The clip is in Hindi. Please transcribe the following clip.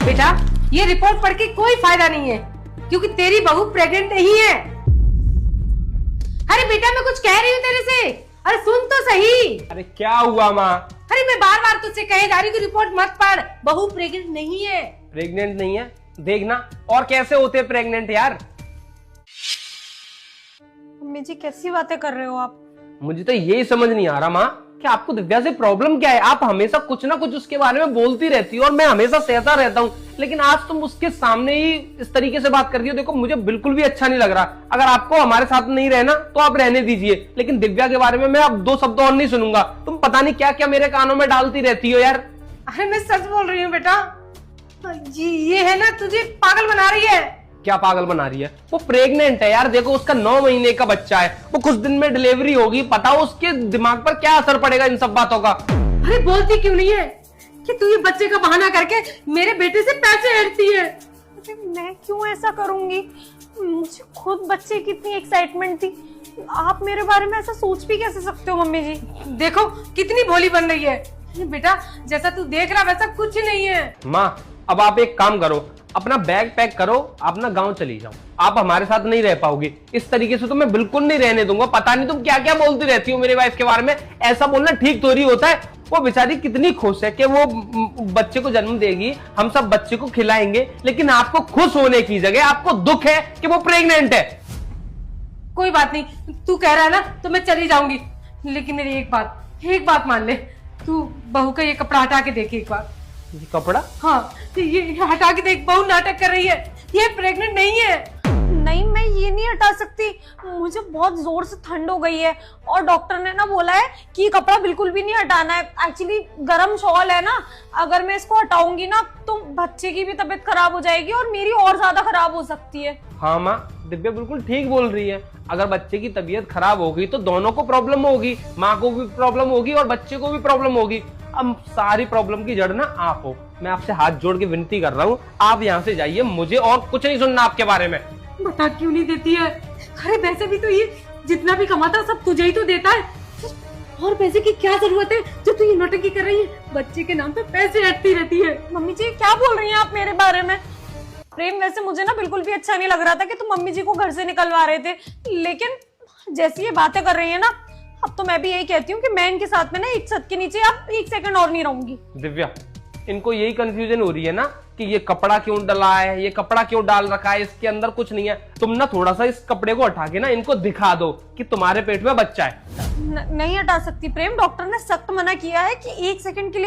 बेटा ये रिपोर्ट पढ़ के कोई फायदा नहीं है, क्योंकि तेरी बहू प्रेग्नेंट नहीं है। अरे बेटा मैं कुछ कह रही हूँ तेरे से, अरे सुन तो सही। अरे क्या हुआ माँ? अरे मैं बार बार तुझसे कहे जा रही हूँ कि रिपोर्ट मत पढ़, बहू प्रेग्नेंट नहीं है। प्रेग्नेंट नहीं है? देखना और कैसे होते हैं प्रेग्नेंट यार। मम्मी जी कैसी बातें कर रहे हो आप? मुझे तो यही समझ नहीं आ रहा माँ कि आपको दिव्या से प्रॉब्लम क्या है। आप हमेशा कुछ ना कुछ उसके बारे में बोलती रहती हो और मैं हमेशा सहता रहता हूँ, लेकिन आज तुम उसके सामने ही इस तरीके से बात कर रही हो। देखो मुझे बिल्कुल भी अच्छा नहीं लग रहा। अगर आपको हमारे साथ नहीं रहना तो आप रहने दीजिए, लेकिन दिव्या के बारे में मैं अब 2 शब्द और नहीं सुनूंगा। तुम पता नहीं क्या क्या मेरे कानों में डालती रहती हो यार। अरे मैं सच बोल रही हूँ बेटा, ये है ना तुझे पागल बना रही है। क्या पागल बना रही है? वो प्रेग्नेंट है यार। देखो उसका 9 महीने का बच्चा है, वो कुछ दिन में डिलीवरी होगी। पता हो उसके दिमाग पर क्या असर पड़ेगा इन सब बातों का। अरे बोलती क्यों नहीं है कि तू ये बच्चे का बहाना करके मेरे बेटे से पैसे हड़ती है। अरे मैं क्यों ऐसा करूंगी? मुझे खुद बच्चे की इतनी एक्साइटमेंट थी, आप मेरे बारे में ऐसा सोच भी कैसे सकते हो मम्मी जी? देखो कितनी भोली बन रही है। बेटा जैसा तू देख रहा वैसा कुछ नहीं है। माँ अब आप एक काम करो, अपना बैग पैक करो, आप ना गांव चली जाओ। आप हमारे साथ नहीं रह पाओगे। इस तरीके से तो मैं बिल्कुल नहीं रहने दूंगा। पता नहीं तुम क्या क्या बोलती रहती हो मेरे वाइफ के बारे में। ऐसा बोलना ठीक थोड़ी होता है। वो बेचारी कितनी खुश है कि वो बच्चे को जन्म देगी, हम सब बच्चे को खिलाएंगे, लेकिन आपको खुश होने की जगह आपको दुख है कि वो प्रेग्नेंट है। कोई बात नहीं, तू कह रहा है ना तो मैं चली जाऊंगी, लेकिन मेरी एक बात मान ले। तू बहू का ये कपड़ा हटा के देख एक बार। ये कपड़ा? हाँ ये हटा के देख, बहू नाटक कर रही है, ये प्रेग्नेंट नहीं है। नहीं मैं ये नहीं हटा सकती, मुझे बहुत जोर से ठंड हो गई है और डॉक्टर ने ना बोला है कि कपड़ा बिल्कुल भी नहीं हटाना है। एक्चुअली गर्म शॉल है ना, अगर मैं इसको हटाऊंगी ना तो बच्चे की भी तबीयत खराब हो जाएगी और मेरी और ज्यादा खराब हो सकती है। हाँ माँ दिव्या बिल्कुल ठीक बोल रही है। अगर बच्चे की तबीयत खराब होगी तो दोनों को प्रॉब्लम होगी, माँ को भी प्रॉब्लम होगी और बच्चे को भी प्रॉब्लम होगी। अब सारी प्रॉब्लम की जड़ ना आप हो। मैं आपसे हाथ जोड़ के विनती कर रहा हूँ, आप यहाँ से जाइए, मुझे और कुछ नहीं सुनना आपके बारे में। बता क्यों नहीं देती है? अरे वैसे भी तो ये जितना भी कमाता सब तुझे ही तो देता है, और पैसे की क्या जरूरत है जो तू ये नौटंकी कर रही है? बच्चे के नाम पे पैसे हटती रहती है। मम्मी जी क्या बोल रही हैं आप मेरे बारे में? प्रेम वैसे मुझे ना बिल्कुल भी अच्छा नहीं लग रहा था कि तुम मम्मी जी को घर से निकलवा रहे थे, लेकिन जैसी ये बातें कर रही है ना, अब तो मैं भी यही कहती हूँ कि मैं इनके साथ में ना एक छत के नीचे अब 1 सेकंड और नहीं रहूंगी। दिव्या इनको यही कंफ्यूजन हो रही है ना कि ये कपड़ा क्यों डला है, ये कपड़ा क्यों डाल रखा है, इसके अंदर कुछ नहीं है। तुम ना थोड़ा सा इस कपड़े को हटा के ना इनको दिखा दो कि तुम्हारे पेट में बच्चा है। नहीं हटा सकती प्रेम, डॉक्टर ने सख्त मना किया है कि 1 सेकंड के लिए